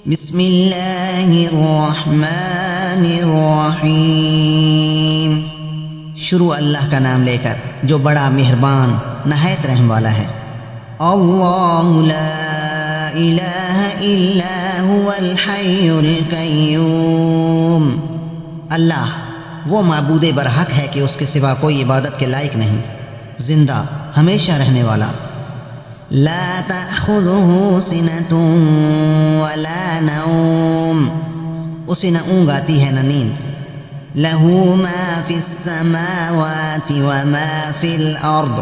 بسم اللہ الرحمن الرحیم۔ شروع اللہ کا نام لے کر جو بڑا مہربان نہایت رحم والا ہے۔ اللہ لا الہ الا هو الحی القیوم۔ اللہ وہ معبود برحق ہے کہ اس کے سوا کوئی عبادت کے لائق نہیں، زندہ ہمیشہ رہنے والا۔ لا تأخذه سنة ولا نوم، اسے نہ اونگ آتی ہے نہ نیند۔ لہ ما فی السماوات وما فی الارض،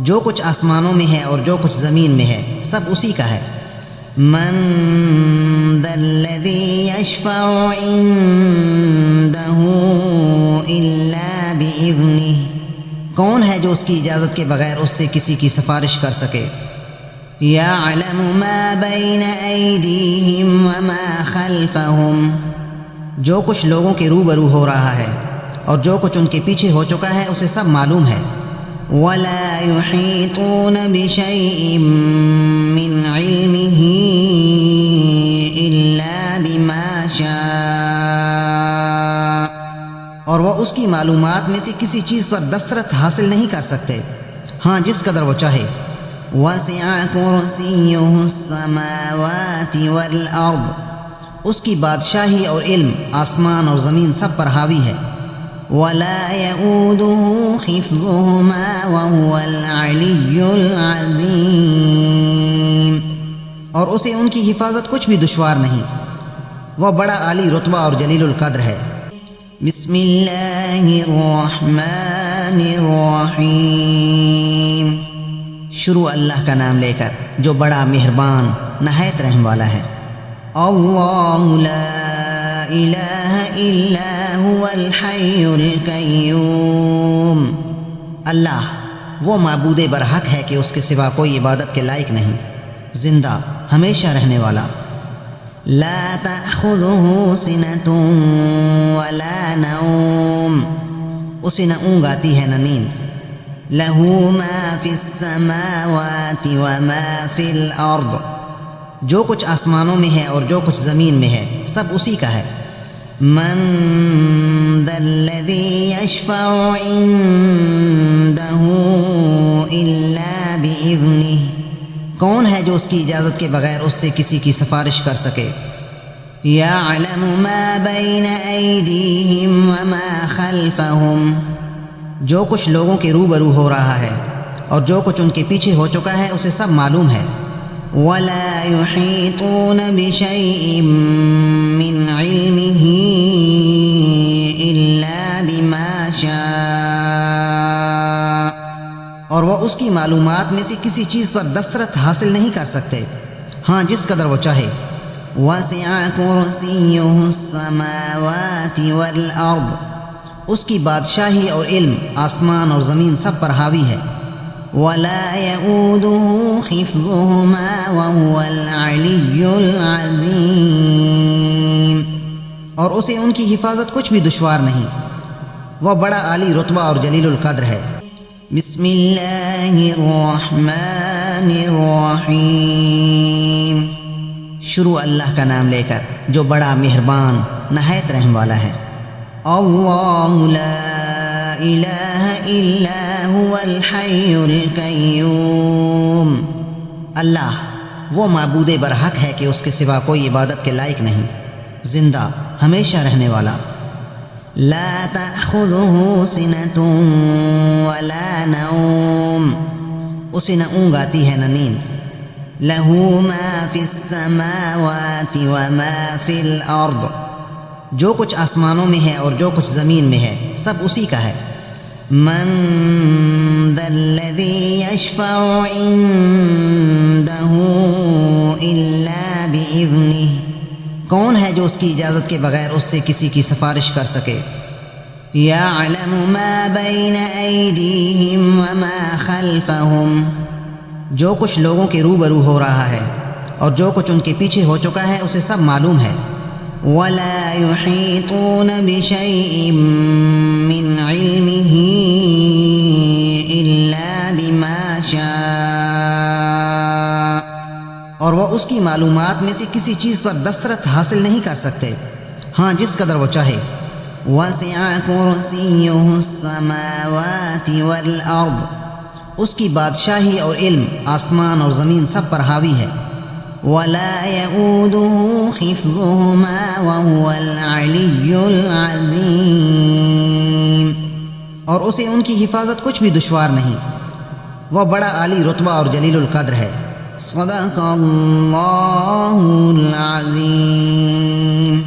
جو کچھ آسمانوں میں ہے اور جو کچھ زمین میں ہے سب اسی کا ہے۔ من ذا الذی یشفع عنده الا بإذنہ، کون ہے جو اس کی اجازت کے بغیر اس سے کسی کی سفارش کر سکے؟ یعلم ما بین ایدیہم وما خلفہم، جو کچھ لوگوں کے روبرو ہو رہا ہے اور جو کچھ ان کے پیچھے ہو چکا ہے اسے سب معلوم ہے۔ ولا یحیطون بشیء من علمہ الا بما شاء، اور وہ اس کی معلومات میں سے کسی چیز پر دسترس حاصل نہیں کر سکتے، ہاں جس قدر وہ چاہے۔ وسع کرسیہ السماوات والارض، اس کی بادشاہی اور علم آسمان اور زمین سب پر حاوی ہے۔ ولا یؤودہ حفظہما وہو العلی العظیم، اور اسے ان کی حفاظت کچھ بھی دشوار نہیں، وہ بڑا عالی رتبہ اور جلیل القدر ہے۔ بسم اللہ الرحمن الرحیم۔ شروع اللہ کا نام لے کر جو بڑا مہربان نہایت رحم والا ہے۔ اللہ لا الہ الا هو الحی القیوم، اللہ وہ معبود برحق ہے کہ اس کے سوا کوئی عبادت کے لائق نہیں، زندہ ہمیشہ رہنے والا۔ لا تأخذه سنة ولا نوم، اسے نہ اونگ آتی ہے نہ نیند۔ لہ ما فی السماوات وما فی الارض، جو کچھ آسمانوں میں ہے اور جو کچھ زمین میں ہے سب اسی کا ہے۔ من ذا الذی یشفع عنده الا بإذنہ، کون ہے جو اس کی اجازت کے بغیر اس سے کسی کی سفارش کر سکے؟ یعلم ما بین ایدیہم وما خلفہم، جو کچھ لوگوں کے روبرو ہو رہا ہے اور جو کچھ ان کے پیچھے ہو چکا ہے اسے سب معلوم ہے۔ ولا یحیطون بشیء من علمہ الا بما شاء، اور وہ اس کی معلومات میں سے کسی چیز پر دسترس حاصل نہیں کر سکتے، ہاں جس قدر وہ چاہے۔ وسع کرسیہ السماوات والارض، اس کی بادشاہی اور علم آسمان اور زمین سب پر حاوی ہے۔ ولا یؤودہ حفظہما وہو العلی العظیم، اور اسے ان کی حفاظت کچھ بھی دشوار نہیں، وہ بڑا عالی رتبہ اور جلیل القدر ہے۔ بسم اللہ الرحمن الرحیم۔ شروع اللہ کا نام لے کر جو بڑا مہربان نہایت رحم والا ہے۔ اللہ لا الہ الا هو الحی القیوم، اللہ وہ معبود برحق ہے کہ اس کے سوا کوئی عبادت کے لائق نہیں، زندہ ہمیشہ رہنے والا۔ لا تأخذه سنة ولا نوم، اسے نہ اونگ آتی ہے نہ نیند۔ لہ ما فی السماوات وما فی الارض، جو کچھ آسمانوں میں ہے اور جو کچھ زمین میں ہے سب اسی کا ہے۔ من ذا الذی یشفع عنده الا بإذنہ، کون ہے جو اس کی اجازت کے بغیر اس سے کسی کی سفارش کر سکے؟ یعلم ما بین ایدیہم وما خلفہم، جو کچھ لوگوں کے روبرو ہو رہا ہے اور جو کچھ ان کے پیچھے ہو چکا ہے اسے سب معلوم ہے۔ ولا یحیطون بشیء من علمہ الا بما شاء، اور وہ اس کی معلومات میں سے کسی چیز پر دسترس حاصل نہیں کر سکتے، ہاں جس قدر وہ چاہے۔ وَسِعَ كُرْسِيُّهُ السَّمَاوَاتِ وَالْأَرْضِ، اس کی بادشاہی اور علم آسمان اور زمین سب پر حاوی ہے۔ وَلَا يَئُودُهُ حِفْظُهُمَا وَهُوَ الْعَلِيُّ الْعَظِيمُ، اور اسے ان کی حفاظت کچھ بھی دشوار نہیں، وہ بڑا عالی رتبہ اور جلیل القدر ہے۔ صدق اللہ العظیم۔